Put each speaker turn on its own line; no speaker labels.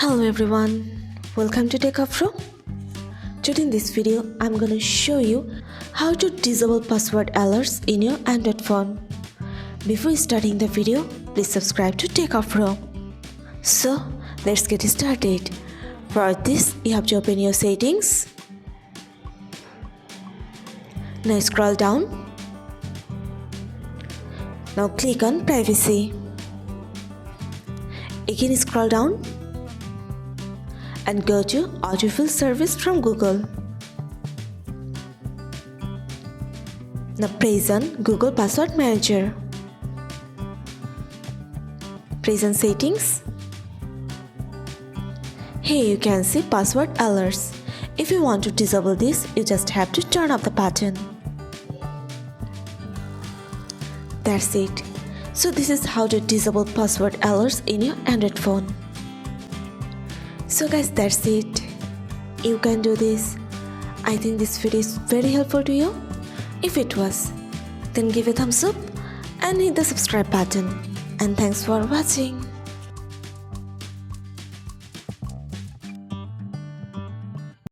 Hello everyone, welcome to Techavro. Today in this video, I'm gonna show you how to disable password alerts in your Android phone. Before starting the video, please subscribe to Techavro. So, let's get started. For this, you have to open your settings. Now scroll down. Now click on privacy. Again scroll down and go to autofill service from Google. Now press on Google Password Manager. Press on settings. Here you can see password alerts. If you want to disable this, you just have to turn off the button. That's it. So this is how to disable password alerts in your Android phone. So guys, that's it. You can do this. I think this video is very helpful to you. If it was, then give a thumbs up and hit the subscribe button. And thanks for watching.